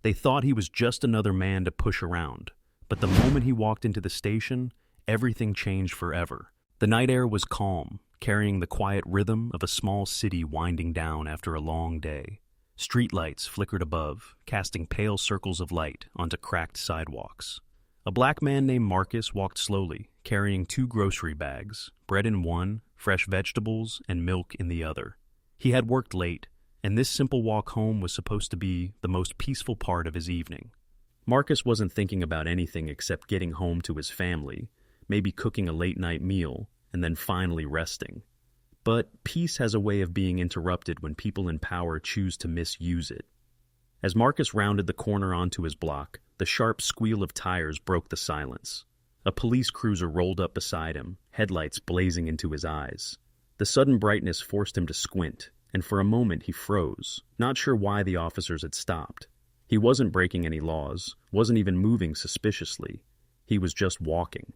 They thought he was just another man to push around. But the moment he walked into the station, everything changed forever. The night air was calm, carrying the quiet rhythm of a small city winding down after a long day. Streetlights flickered above, casting pale circles of light onto cracked sidewalks. A black man named Marcus walked slowly, carrying 2 grocery bags, bread in one, fresh vegetables, and milk in the other. He had worked late, and this simple walk home was supposed to be the most peaceful part of his evening. Marcus wasn't thinking about anything except getting home to his family, maybe cooking a late-night meal, and then finally resting. But peace has a way of being interrupted when people in power choose to misuse it. As Marcus rounded the corner onto his block, the sharp squeal of tires broke the silence. A police cruiser rolled up beside him, headlights blazing into his eyes. The sudden brightness forced him to squint, and for a moment he froze, not sure why the officers had stopped. He wasn't breaking any laws, wasn't even moving suspiciously. He was just walking.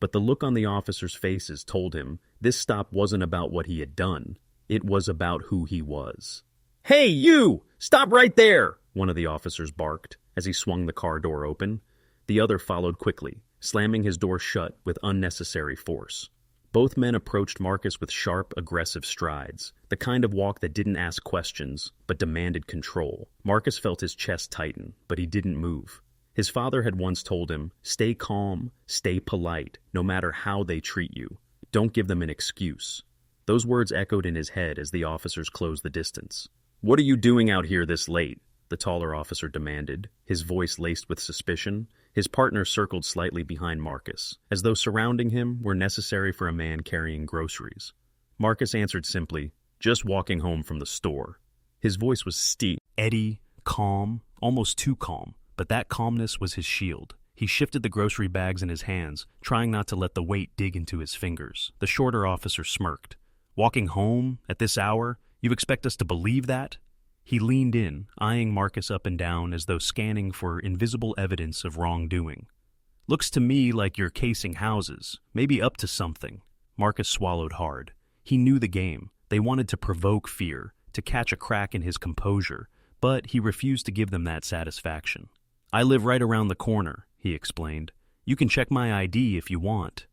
But the look on the officers' faces told him this stop wasn't about what he had done. It was about who he was. "Hey, you! Stop right there!" one of the officers barked as he swung the car door open. The other followed quickly, slamming his door shut with unnecessary force. Both men approached Marcus with sharp, aggressive strides, the kind of walk that didn't ask questions, but demanded control. Marcus felt his chest tighten, but he didn't move. His father had once told him, "Stay calm, stay polite, no matter how they treat you. Don't give them an excuse." Those words echoed in his head as the officers closed the distance. "What are you doing out here this late?" the taller officer demanded, his voice laced with suspicion. His partner circled slightly behind Marcus, as though surrounding him were necessary for a man carrying groceries. Marcus answered simply, "Just walking home from the store." His voice was steady, calm, almost too calm, but that calmness was his shield. He shifted the grocery bags in his hands, trying not to let the weight dig into his fingers. The shorter officer smirked. "Walking home at this hour? You expect us to believe that?" He leaned in, eyeing Marcus up and down as though scanning for invisible evidence of wrongdoing. "Looks to me like you're casing houses, maybe up to something." Marcus swallowed hard. He knew the game. They wanted to provoke fear, to catch a crack in his composure, but he refused to give them that satisfaction. "I live right around the corner," he explained. "You can check my ID if you want."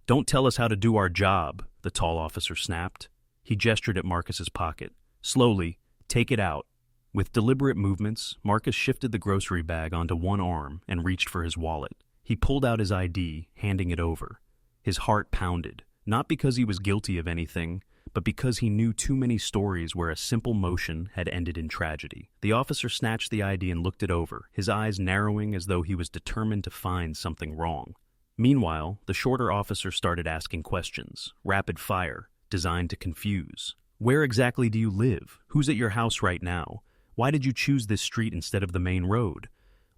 "Don't tell us how to do our job," the tall officer snapped. He gestured at Marcus's pocket. "Slowly, take it out." With deliberate movements, Marcus shifted the grocery bag onto one arm and reached for his wallet. He pulled out his ID, handing it over. His heart pounded, not because he was guilty of anything, but because he knew too many stories where a simple motion had ended in tragedy. The officer snatched the ID and looked it over, his eyes narrowing as though he was determined to find something wrong. Meanwhile, the shorter officer started asking questions, rapid fire, designed to confuse. "Where exactly do you live? Who's at your house right now? Why did you choose this street instead of the main road?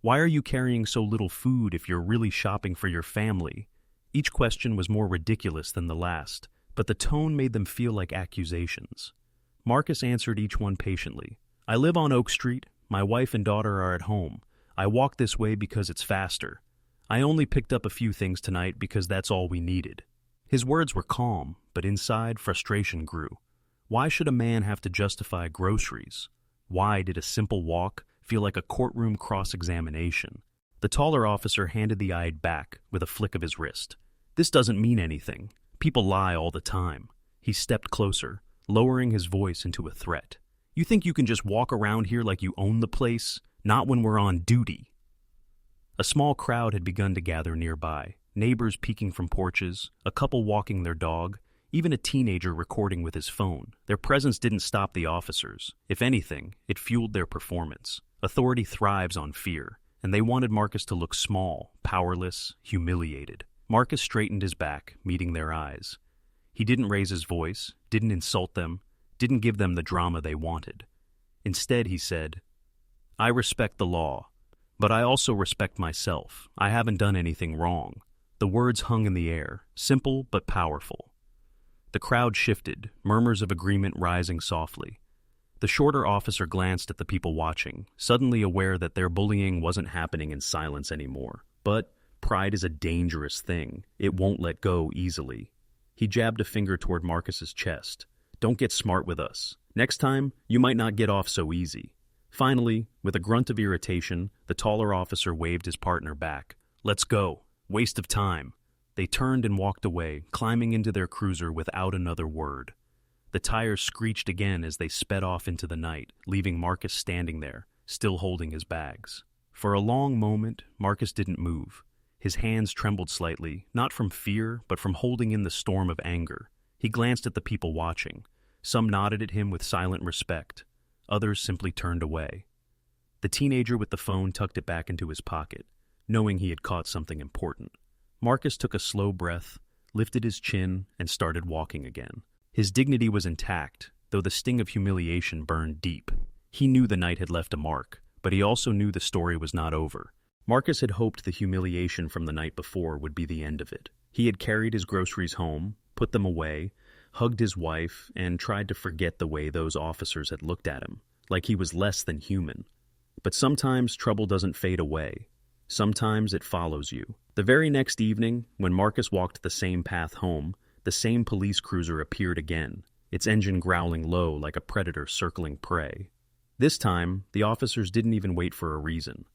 Why are you carrying so little food if you're really shopping for your family?" Each question was more ridiculous than the last, but the tone made them feel like accusations. Marcus answered each one patiently. "I live on Oak Street. My wife and daughter are at home. I walk this way because it's faster. I only picked up a few things tonight because that's all we needed." His words were calm, but inside frustration grew. Why should a man have to justify groceries? Why did a simple walk feel like a courtroom cross-examination? The taller officer handed the ID back with a flick of his wrist. "This doesn't mean anything. People lie all the time." He stepped closer, lowering his voice into a threat. "You think you can just walk around here like you own the place? Not when we're on duty." A small crowd had begun to gather nearby, neighbors peeking from porches, a couple walking their dog, even a teenager recording with his phone. Their presence didn't stop the officers. If anything, it fueled their performance. Authority thrives on fear, and they wanted Marcus to look small, powerless, humiliated. Marcus straightened his back, meeting their eyes. He didn't raise his voice, didn't insult them, didn't give them the drama they wanted. Instead, he said, "I respect the law, but I also respect myself. I haven't done anything wrong." The words hung in the air, simple but powerful. The crowd shifted, murmurs of agreement rising softly. The shorter officer glanced at the people watching, suddenly aware that their bullying wasn't happening in silence anymore. But pride is a dangerous thing. It won't let go easily. He jabbed a finger toward Marcus's chest. "Don't get smart with us. Next time, you might not get off so easy." Finally, with a grunt of irritation, the taller officer waved his partner back. "Let's go. Waste of time." They turned and walked away, climbing into their cruiser without another word. The tires screeched again as they sped off into the night, leaving Marcus standing there, still holding his bags. For a long moment, Marcus didn't move. His hands trembled slightly, not from fear, but from holding in the storm of anger. He glanced at the people watching. Some nodded at him with silent respect. Others simply turned away. The teenager with the phone tucked it back into his pocket, knowing he had caught something important. Marcus took a slow breath, lifted his chin, and started walking again. His dignity was intact, though the sting of humiliation burned deep. He knew the night had left a mark, but he also knew the story was not over. Marcus had hoped the humiliation from the night before would be the end of it. He had carried his groceries home, put them away, hugged his wife, and tried to forget the way those officers had looked at him, like he was less than human. But sometimes trouble doesn't fade away. Sometimes it follows you. The very next evening, when Marcus walked the same path home, the same police cruiser appeared again, its engine growling low like a predator circling prey. This time, the officers didn't even wait for a reason.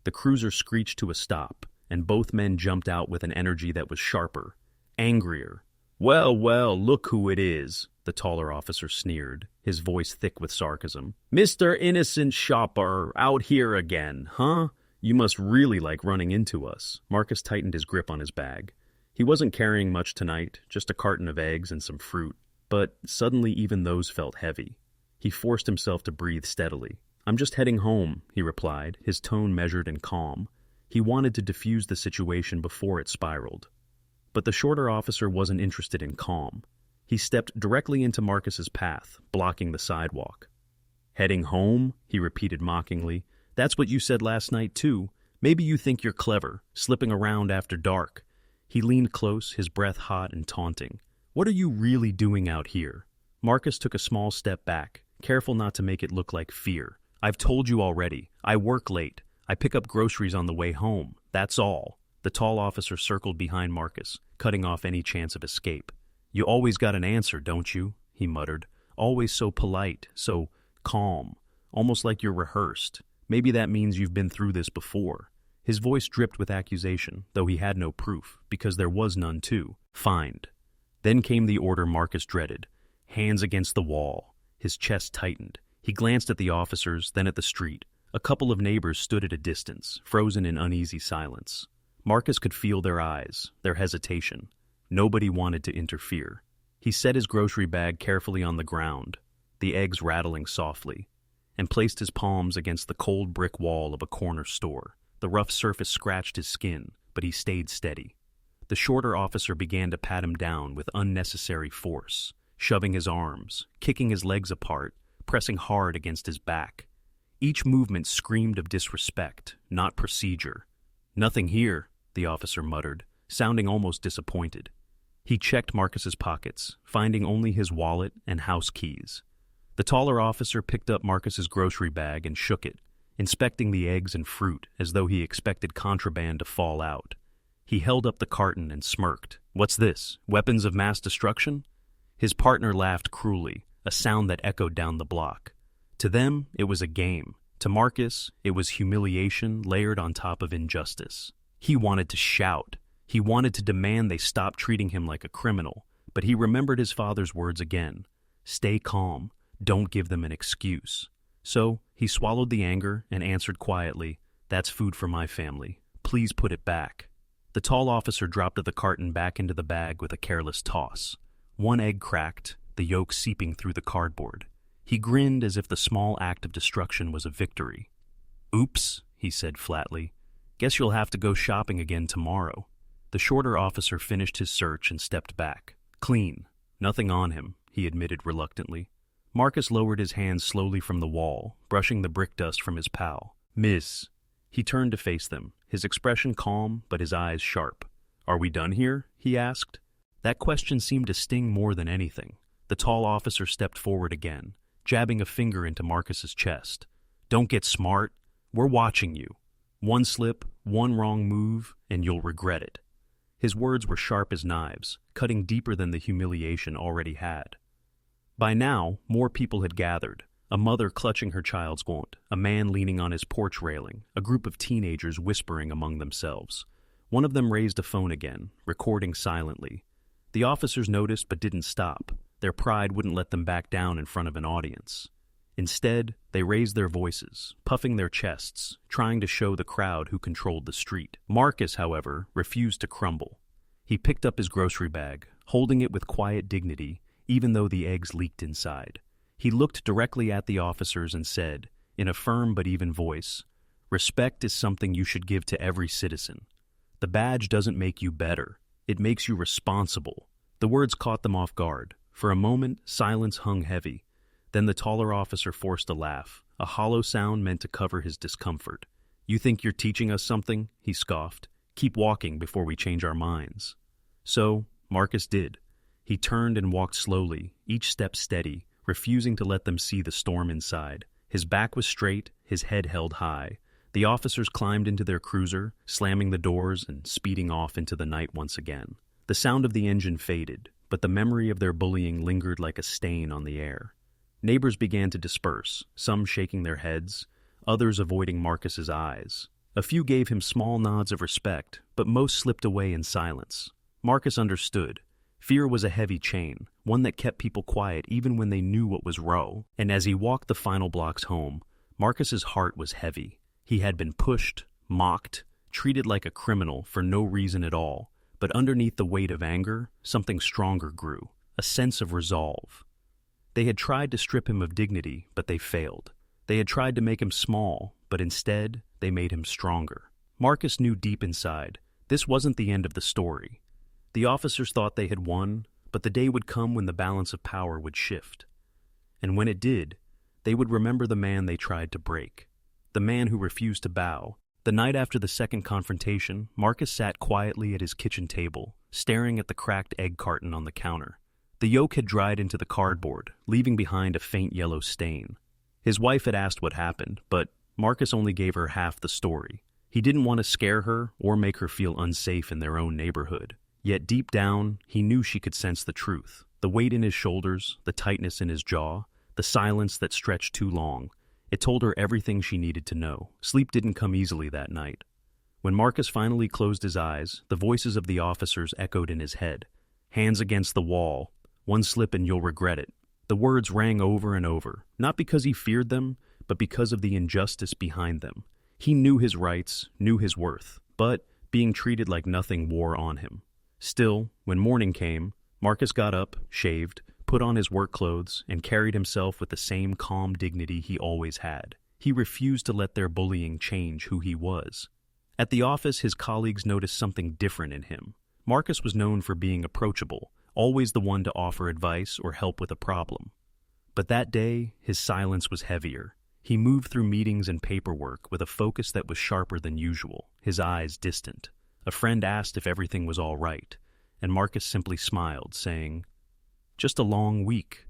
The cruiser screeched to a stop, and both men jumped out with an energy that was sharper, angrier. "Well, well, look who it is," the taller officer sneered, his voice thick with sarcasm. "Mr. Innocent Shopper, out here again, huh? You must really like running into us." Marcus tightened his grip on his bag. He wasn't carrying much tonight, just a carton of eggs and some fruit, but suddenly even those felt heavy. He forced himself to breathe steadily. "I'm just heading home," he replied, his tone measured and calm. He wanted to defuse the situation before it spiraled. But the shorter officer wasn't interested in calm. He stepped directly into Marcus's path, blocking the sidewalk. "Heading home?" he repeated mockingly. "That's what you said last night, too. Maybe you think you're clever, slipping around after dark." He leaned close, his breath hot and taunting. "What are you really doing out here?" Marcus took a small step back, careful not to make it look like fear. "I've told you already. I work late. I pick up groceries on the way home. That's all." The tall officer circled behind Marcus, cutting off any chance of escape. "You always got an answer, don't you?" he muttered. "Always so polite, so calm, almost like you're rehearsed. Maybe that means you've been through this before." His voice dripped with accusation, though he had no proof, because there was none to find. Then came the order Marcus dreaded. Hands against the wall. His chest tightened. He glanced at the officers, then at the street. A couple of neighbors stood at a distance, frozen in uneasy silence. Marcus could feel their eyes, their hesitation. Nobody wanted to interfere. He set his grocery bag carefully on the ground, the eggs rattling softly, and placed his palms against the cold brick wall of a corner store. The rough surface scratched his skin, but he stayed steady. The shorter officer began to pat him down with unnecessary force, shoving his arms, kicking his legs apart, pressing hard against his back. Each movement screamed of disrespect, not procedure. "Nothing here," the officer muttered, sounding almost disappointed. He checked Marcus's pockets, finding only his wallet and house keys. The taller officer picked up Marcus's grocery bag and shook it, inspecting the eggs and fruit as though he expected contraband to fall out. He held up the carton and smirked. "What's this? Weapons of mass destruction?" His partner laughed cruelly, a sound that echoed down the block. To them, it was a game. To Marcus, it was humiliation layered on top of injustice. He wanted to shout. He wanted to demand they stop treating him like a criminal, but he remembered his father's words again. Stay calm. Don't give them an excuse. So he swallowed the anger and answered quietly, "That's food for my family. Please put it back." The tall officer dropped the carton back into the bag with a careless toss. One egg cracked, the yolk seeping through the cardboard. He grinned as if the small act of destruction was a victory. "Oops," he said flatly. "Guess you'll have to go shopping again tomorrow." The shorter officer finished his search and stepped back. "Clean. Nothing on him," he admitted reluctantly. Marcus lowered his hands slowly from the wall, brushing the brick dust from his pal. "Miss." He turned to face them, his expression calm but his eyes sharp. "Are we done here?" he asked. That question seemed to sting more than anything. The tall officer stepped forward again, jabbing a finger into Marcus's chest. "Don't get smart. We're watching you. One slip, one wrong move, and you'll regret it." His words were sharp as knives, cutting deeper than the humiliation already had. By now, more people had gathered, A mother clutching her child's wand, a man leaning on his porch railing, a group of teenagers whispering among themselves. One of them raised a phone again, recording silently. The officers noticed but didn't stop. Their pride wouldn't let them back down in front of an audience. Instead, they raised their voices, puffing their chests, trying to show the crowd who controlled the street. Marcus, however, refused to crumble. He picked up his grocery bag, holding it with quiet dignity, even though the eggs leaked inside. He looked directly at the officers and said, in a firm but even voice, "Respect is something you should give to every citizen. The badge doesn't make you better. It makes you responsible." The words caught them off guard. For a moment, silence hung heavy. Then the taller officer forced a laugh, a hollow sound meant to cover his discomfort. "You think you're teaching us something?" he scoffed. "Keep walking before we change our minds." So, Marcus did. He turned and walked slowly, each step steady, refusing to let them see the storm inside. His back was straight, his head held high. The officers climbed into their cruiser, slamming the doors and speeding off into the night once again. The sound of the engine faded, but the memory of their bullying lingered like a stain on the air. Neighbors began to disperse, some shaking their heads, others avoiding Marcus's eyes. A few gave him small nods of respect, but most slipped away in silence. Marcus understood. Fear was a heavy chain, one that kept people quiet even when they knew what was wrong. And as he walked the final blocks home, Marcus's heart was heavy. He had been pushed, mocked, treated like a criminal for no reason at all. But underneath the weight of anger, something stronger grew, a sense of resolve. They had tried to strip him of dignity, but they failed. They had tried to make him small, but instead, they made him stronger. Marcus knew deep inside, this wasn't the end of the story. The officers thought they had won, but the day would come when the balance of power would shift. And when it did, they would remember the man they tried to break, the man who refused to bow. The night after the second confrontation, Marcus sat quietly at his kitchen table, staring at the cracked egg carton on the counter. The yolk had dried into the cardboard, leaving behind a faint yellow stain. His wife had asked what happened, but Marcus only gave her half the story. He didn't want to scare her or make her feel unsafe in their own neighborhood. Yet deep down, he knew she could sense the truth. The weight in his shoulders, the tightness in his jaw, the silence that stretched too long. It told her everything she needed to know. Sleep didn't come easily that night. When Marcus finally closed his eyes, the voices of the officers echoed in his head. "Hands against the wall. One slip and you'll regret it." The words rang over and over, not because he feared them, but because of the injustice behind them. He knew his rights, knew his worth, but being treated like nothing wore on him. Still, when morning came, Marcus got up, shaved, put on his work clothes, and carried himself with the same calm dignity he always had. He refused to let their bullying change who he was. At the office, his colleagues noticed something different in him. Marcus was known for being approachable, always the one to offer advice or help with a problem. But that day, his silence was heavier. He moved through meetings and paperwork with a focus that was sharper than usual, his eyes distant. A friend asked if everything was all right, and Marcus simply smiled, saying, "Just a long week."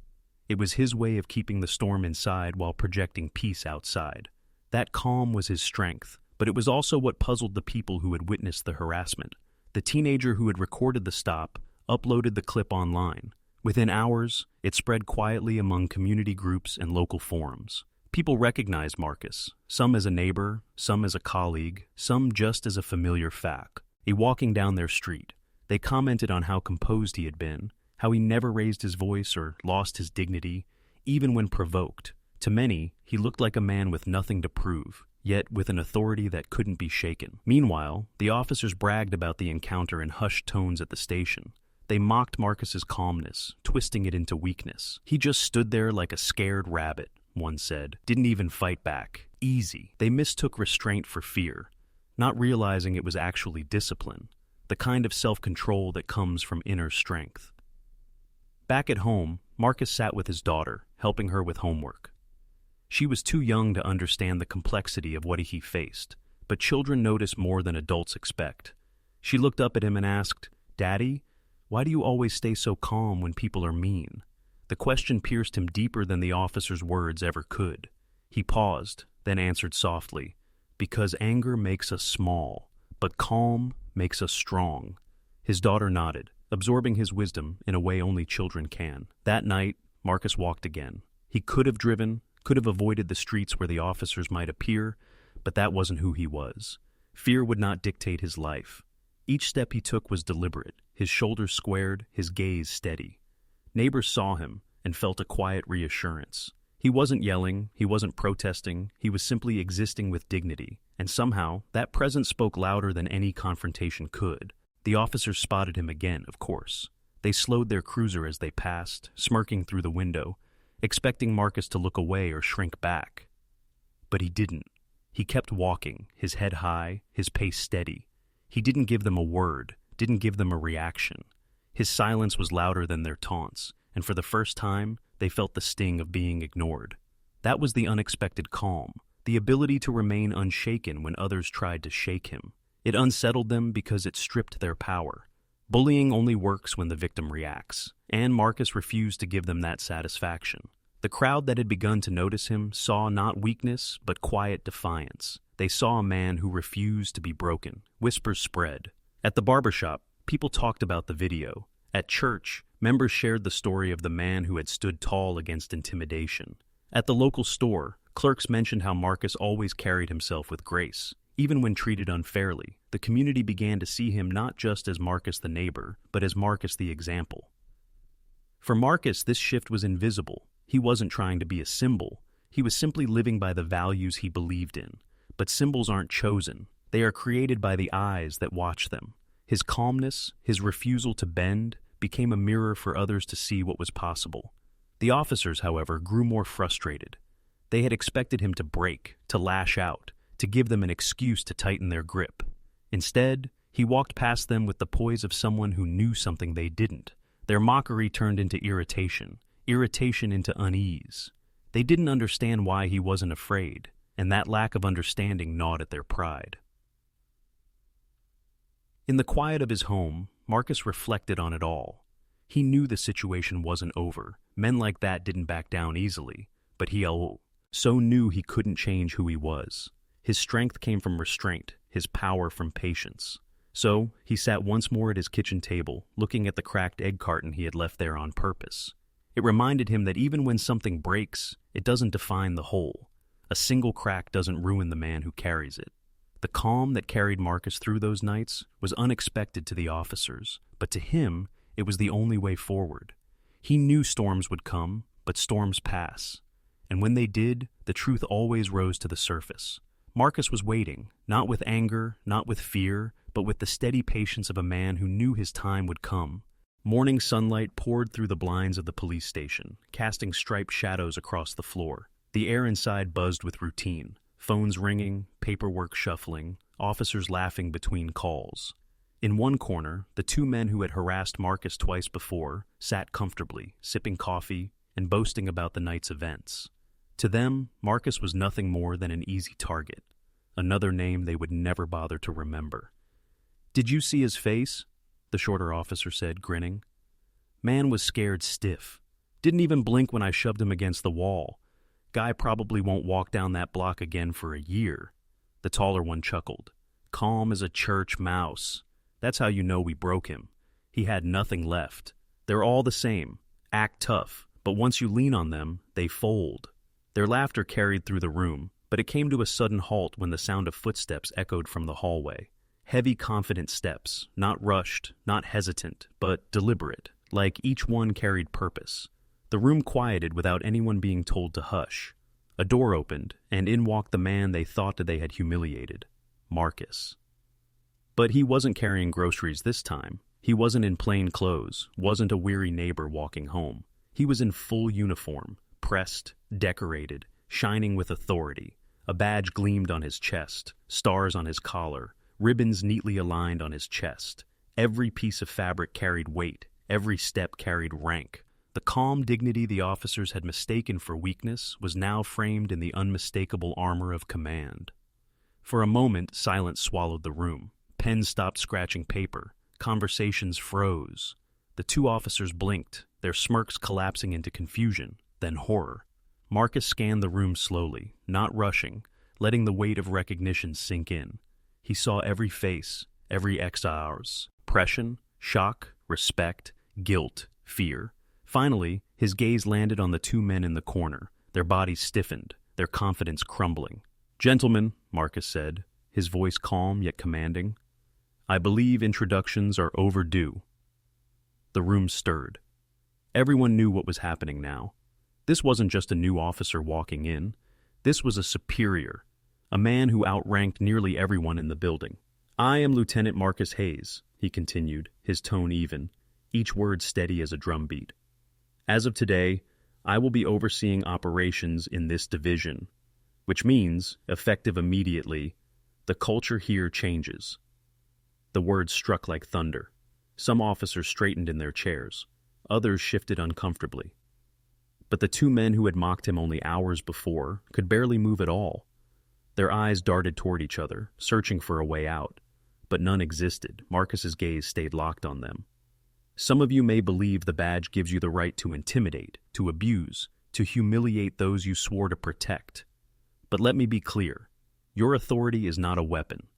It was his way of keeping the storm inside while projecting peace outside. That calm was his strength, but it was also what puzzled the people who had witnessed the harassment. The teenager who had recorded the stop uploaded the clip online. Within hours, it spread quietly among community groups and local forums. People recognized Marcus, some as a neighbor, some as a colleague, some just as a familiar fact. Walking down their street, they commented on how composed he had been, how he never raised his voice or lost his dignity, even when provoked. To many, he looked like a man with nothing to prove, yet with an authority that couldn't be shaken. Meanwhile, the officers bragged about the encounter in hushed tones at the station. They mocked Marcus's calmness, twisting it into weakness. "He just stood there like a scared rabbit," one said. "Didn't even fight back. Easy." They mistook restraint for fear, not realizing it was actually discipline, the kind of self-control that comes from inner strength. Back at home, Marcus sat with his daughter, helping her with homework. She was too young to understand the complexity of what he faced, but children notice more than adults expect. She looked up at him and asked, "Daddy, why do you always stay so calm when people are mean?" The question pierced him deeper than the officer's words ever could. He paused, then answered softly, "Because anger makes us small, but calm makes us strong." His daughter nodded, absorbing his wisdom in a way only children can. That night, Marcus walked again. He could have driven, could have avoided the streets where the officers might appear, but that wasn't who he was. Fear would not dictate his life. Each step he took was deliberate, his shoulders squared, his gaze steady. Neighbors saw him and felt a quiet reassurance. He wasn't yelling, he wasn't protesting, he was simply existing with dignity, and somehow that presence spoke louder than any confrontation could. The officers spotted him again, of course. They slowed their cruiser as they passed, smirking through the window, expecting Marcus to look away or shrink back. But he didn't. He kept walking, his head high, his pace steady. He didn't give them a word, didn't give them a reaction. His silence was louder than their taunts, and for the first time, they felt the sting of being ignored. That was the unexpected calm, the ability to remain unshaken when others tried to shake him. It unsettled them because it stripped their power. Bullying only works when the victim reacts, and Marcus refused to give them that satisfaction. The crowd that had begun to notice him saw not weakness, but quiet defiance. They saw a man who refused to be broken. Whispers spread. At the barbershop, people talked about the video. At church, members shared the story of the man who had stood tall against intimidation. At the local store, clerks mentioned how Marcus always carried himself with grace. Even when treated unfairly, the community began to see him not just as Marcus the neighbor, but as Marcus the example. For Marcus, this shift was invisible. He wasn't trying to be a symbol. He was simply living by the values he believed in. But symbols aren't chosen. They are created by the eyes that watch them. His calmness, his refusal to bend, became a mirror for others to see what was possible. The officers, however, grew more frustrated. They had expected him to break, to lash out, to give them an excuse to tighten their grip. Instead, he walked past them with the poise of someone who knew something they didn't. Their mockery turned into irritation into unease. They didn't understand why he wasn't afraid, and that lack of understanding gnawed at their pride. In the quiet of his home, Marcus reflected on it all. He knew the situation wasn't over. Men like that didn't back down easily, but he so knew he couldn't change who he was. His strength came from restraint, his power from patience. So, he sat once more at his kitchen table, looking at the cracked egg carton he had left there on purpose. It reminded him that even when something breaks, it doesn't define the whole. A single crack doesn't ruin the man who carries it. The calm that carried Marcus through those nights was unexpected to the officers, but to him, it was the only way forward. He knew storms would come, but storms pass. And when they did, the truth always rose to the surface. Marcus was waiting, not with anger, not with fear, but with the steady patience of a man who knew his time would come. Morning sunlight poured through the blinds of the police station, casting striped shadows across the floor. The air inside buzzed with routine. Phones ringing, paperwork shuffling, officers laughing between calls. In one corner, the two men who had harassed Marcus twice before sat comfortably, sipping coffee and boasting about the night's events. To them, Marcus was nothing more than an easy target, another name they would never bother to remember. "Did you see his face?" the shorter officer said, grinning. "Man was scared stiff. Didn't even blink when I shoved him against the wall. Guy probably won't walk down that block again for a year." The taller one chuckled. "Calm as a church mouse. That's how you know we broke him. He had nothing left. They're all the same. Act tough, but once you lean on them, they fold." Their laughter carried through the room, but it came to a sudden halt when the sound of footsteps echoed from the hallway. Heavy, confident steps, not rushed, not hesitant, but deliberate, like each one carried purpose. The room quieted without anyone being told to hush. A door opened, and in walked the man they thought they had humiliated, Marcus. But he wasn't carrying groceries this time. He wasn't in plain clothes, wasn't a weary neighbor walking home. He was in full uniform, pressed, decorated, shining with authority. A badge gleamed on his chest, stars on his collar, ribbons neatly aligned on his chest. Every piece of fabric carried weight, every step carried rank. The calm dignity the officers had mistaken for weakness was now framed in the unmistakable armor of command. For a moment, silence swallowed the room. Pens stopped scratching paper. Conversations froze. The two officers blinked, their smirks collapsing into confusion, then horror. Marcus scanned the room slowly, not rushing, letting the weight of recognition sink in. He saw every face, every expression, shock, respect, guilt, fear. Finally, his gaze landed on the two men in the corner, their bodies stiffened, their confidence crumbling. "Gentlemen," Marcus said, his voice calm yet commanding, "I believe introductions are overdue." The room stirred. Everyone knew what was happening now. This wasn't just a new officer walking in. This was a superior, a man who outranked nearly everyone in the building. "I am Lieutenant Marcus Hayes," he continued, his tone even, each word steady as a drumbeat. "As of today, I will be overseeing operations in this division, which means, effective immediately, the culture here changes." The words struck like thunder. Some officers straightened in their chairs. Others shifted uncomfortably. But the two men who had mocked him only hours before could barely move at all. Their eyes darted toward each other, searching for a way out. But none existed. Marcus's gaze stayed locked on them. "Some of you may believe the badge gives you the right to intimidate, to abuse, to humiliate those you swore to protect. But let me be clear. Your authority is not a weapon.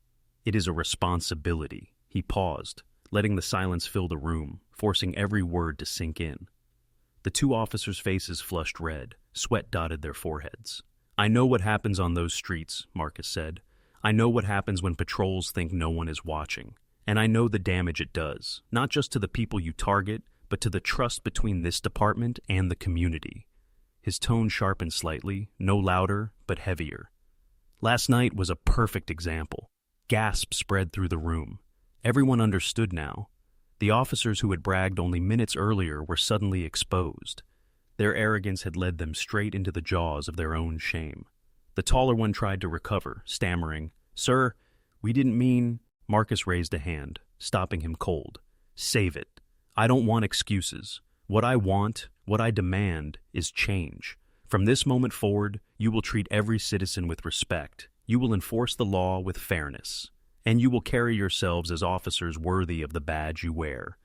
It is a responsibility." He paused, letting the silence fill the room, forcing every word to sink in. The two officers' faces flushed red, sweat dotted their foreheads. "I know what happens on those streets," Marcus said. "I know what happens when patrols think no one is watching. And I know the damage it does, not just to the people you target, but to the trust between this department and the community." His tone sharpened slightly, no louder, but heavier. Last night was a perfect example. Gasps spread through the room. Everyone understood now. The officers who had bragged only minutes earlier were suddenly exposed. Their arrogance had led them straight into the jaws of their own shame. The taller one tried to recover, stammering, "Sir, we didn't mean—" Marcus raised a hand, stopping him cold. "Save it. I don't want excuses. What I want, what I demand, is change. From this moment forward, you will treat every citizen with respect. You will enforce the law with fairness. And you will carry yourselves as officers worthy of the badge you wear.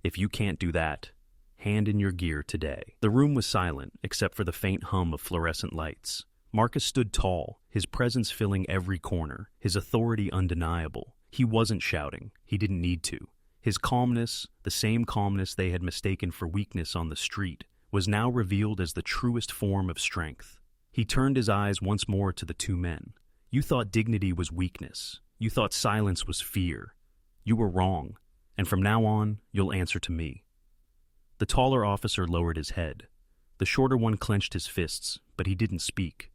If you can't do that, hand in your gear today." The room was silent, except for the faint hum of fluorescent lights. Marcus stood tall, his presence filling every corner, his authority undeniable. He wasn't shouting. He didn't need to. His calmness, the same calmness they had mistaken for weakness on the street, was now revealed as the truest form of strength. He turned his eyes once more to the two men. "You thought dignity was weakness. You thought silence was fear. You were wrong, and from now on, you'll answer to me." The taller officer lowered his head. The shorter one clenched his fists, but he didn't speak.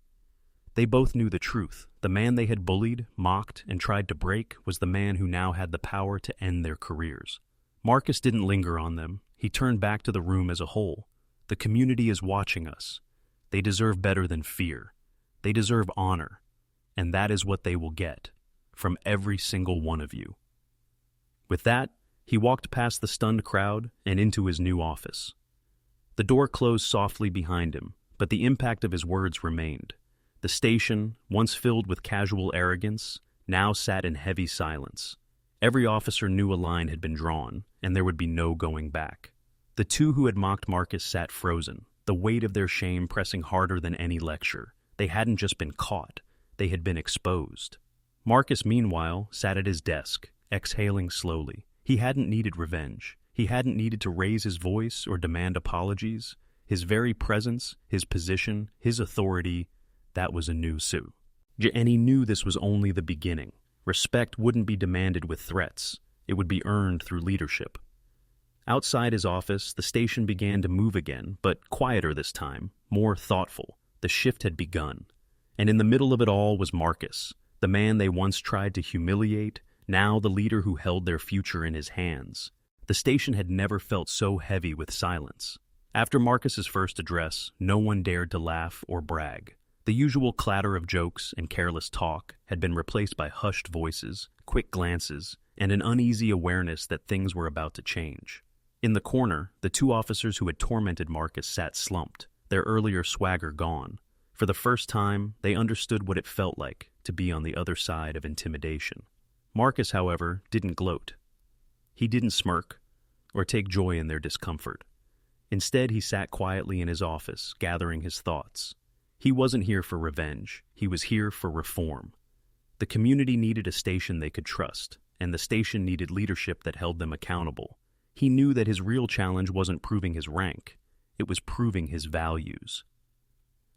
They both knew the truth. The man they had bullied, mocked, and tried to break was the man who now had the power to end their careers. Marcus didn't linger on them. He turned back to the room as a whole. "The community is watching us. They deserve better than fear. They deserve honor. And that is what they will get. From every single one of you." With that, he walked past the stunned crowd and into his new office. The door closed softly behind him, but the impact of his words remained. The station, once filled with casual arrogance, now sat in heavy silence. Every officer knew a line had been drawn, and there would be no going back. The two who had mocked Marcus sat frozen, the weight of their shame pressing harder than any lecture. They hadn't just been caught, they had been exposed. Marcus, meanwhile, sat at his desk, exhaling slowly. He hadn't needed revenge. He hadn't needed to raise his voice or demand apologies. His very presence, his position, his authority, that was a new Sue. And he knew this was only the beginning. Respect wouldn't be demanded with threats. It would be earned through leadership. Outside his office, the station began to move again, but quieter this time, more thoughtful. The shift had begun. And in the middle of it all was Marcus, the man they once tried to humiliate, now the leader who held their future in his hands. The station had never felt so heavy with silence. After Marcus's first address, no one dared to laugh or brag. The usual clatter of jokes and careless talk had been replaced by hushed voices, quick glances, and an uneasy awareness that things were about to change. In the corner, the two officers who had tormented Marcus sat slumped, their earlier swagger gone. For the first time, they understood what it felt like to be on the other side of intimidation. Marcus, however, didn't gloat. He didn't smirk or take joy in their discomfort. Instead, he sat quietly in his office, gathering his thoughts. He wasn't here for revenge. He was here for reform. The community needed a station they could trust, and the station needed leadership that held them accountable. He knew that his real challenge wasn't proving his rank. It was proving his values.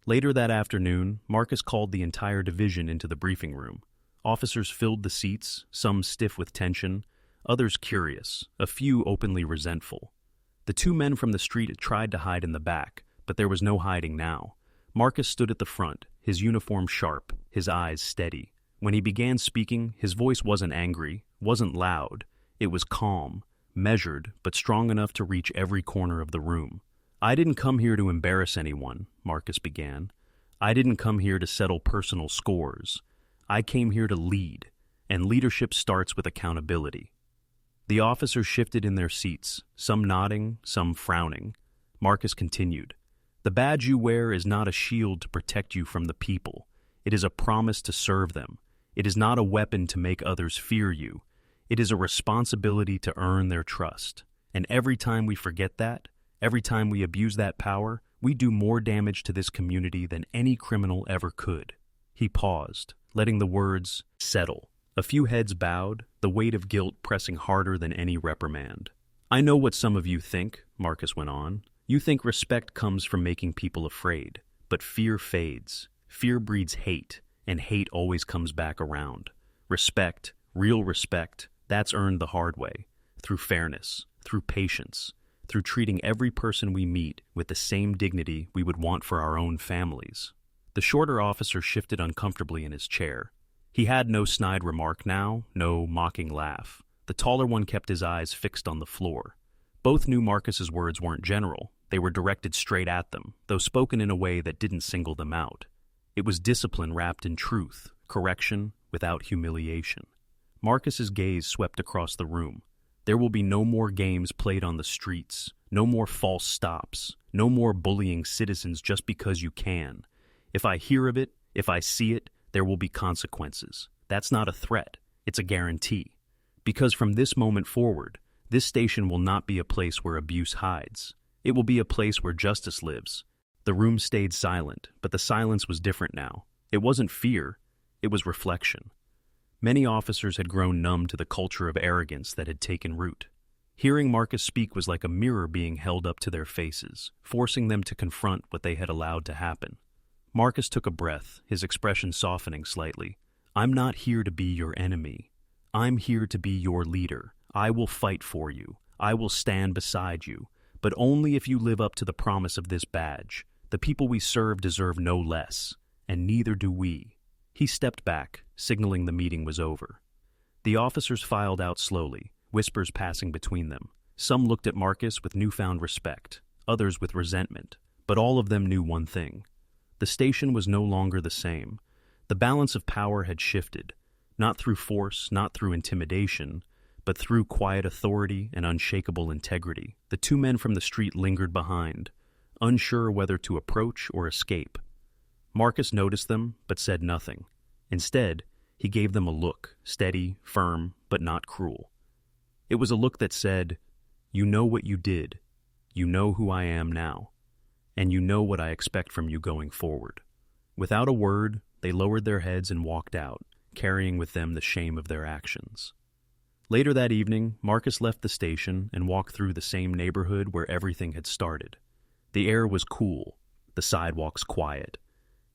Later that afternoon, Marcus called the entire division into the briefing room. Officers filled the seats, some stiff with tension, others curious, a few openly resentful. The two men from the street had tried to hide in the back, but there was no hiding now. Marcus stood at the front, his uniform sharp, his eyes steady. When he began speaking, his voice wasn't angry, wasn't loud. It was calm, measured, but strong enough to reach every corner of the room. "I didn't come here to embarrass anyone," Marcus began. "I didn't come here to settle personal scores. I came here to lead, and leadership starts with accountability." The officers shifted in their seats, some nodding, some frowning. Marcus continued. "The badge you wear is not a shield to protect you from the people. It is a promise to serve them. It is not a weapon to make others fear you. It is a responsibility to earn their trust. And every time we forget that, every time we abuse that power, we do more damage to this community than any criminal ever could." He paused, letting the words settle. A few heads bowed, the weight of guilt pressing harder than any reprimand. "I know what some of you think," Marcus went on. "You think respect comes from making people afraid. But fear fades. Fear breeds hate, and hate always comes back around. Respect, real respect, that's earned the hard way, through fairness, through patience, through treating every person we meet with the same dignity we would want for our own families." The shorter officer shifted uncomfortably in his chair. He had no snide remark now, no mocking laugh. The taller one kept his eyes fixed on the floor. Both knew Marcus's words weren't general. They were directed straight at them, though spoken in a way that didn't single them out. It was discipline wrapped in truth, correction without humiliation. Marcus's gaze swept across the room. There will be no more games played on the streets, no more false stops, no more bullying citizens just because you can. If I hear of it, if I see it, there will be consequences. That's not a threat, it's a guarantee. Because from this moment forward, this station will not be a place where abuse hides. It will be a place where justice lives. The room stayed silent, but the silence was different now. It wasn't fear, it was reflection. Many officers had grown numb to the culture of arrogance that had taken root. Hearing Marcus speak was like a mirror being held up to their faces, forcing them to confront what they had allowed to happen. Marcus took a breath, his expression softening slightly. "I'm not here to be your enemy. I'm here to be your leader. I will fight for you. I will stand beside you. But only if you live up to the promise of this badge. The people we serve deserve no less, and neither do we." He stepped back, signaling the meeting was over. The officers filed out slowly, whispers passing between them. Some looked at Marcus with newfound respect, others with resentment, but all of them knew one thing. The station was no longer the same. The balance of power had shifted, not through force, not through intimidation, but through quiet authority and unshakable integrity. The two men from the street lingered behind, unsure whether to approach or escape. Marcus noticed them, but said nothing. Instead, he gave them a look, steady, firm, but not cruel. It was a look that said, "You know what you did. You know who I am now. And you know what I expect from you going forward." Without a word, they lowered their heads and walked out, carrying with them the shame of their actions. Later that evening, Marcus left the station and walked through the same neighborhood where everything had started. The air was cool, the sidewalks quiet.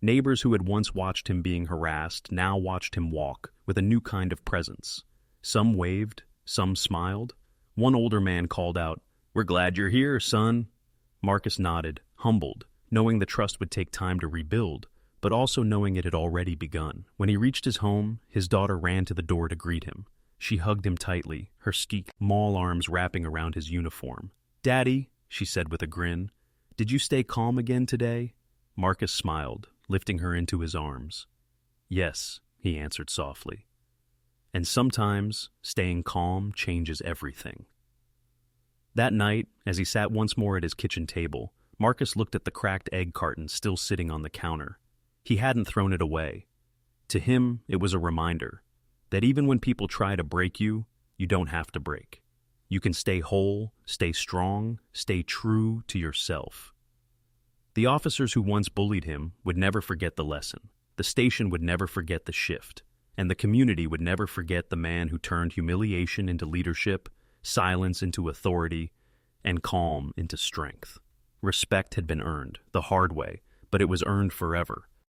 Neighbors who had once watched him being harassed now watched him walk with a new kind of presence. Some waved, some smiled. One older man called out, "We're glad you're here, son." Marcus nodded, humbled, knowing the trust would take time to rebuild, but also knowing it had already begun. When he reached his home, his daughter ran to the door to greet him. She hugged him tightly, her small arms wrapping around his uniform. "Daddy," she said with a grin, "did you stay calm again today?" Marcus smiled, lifting her into his arms. "Yes," he answered softly. And sometimes, staying calm changes everything. That night, as he sat once more at his kitchen table, Marcus looked at the cracked egg carton still sitting on the counter. He hadn't thrown it away. To him, it was a reminder that even when people try to break you, you don't have to break. You can stay whole, stay strong, stay true to yourself. The officers who once bullied him would never forget the lesson. The station would never forget the shift. And the community would never forget the man who turned humiliation into leadership, silence into authority, and calm into strength. Respect had been earned, the hard way, but it was earned forever.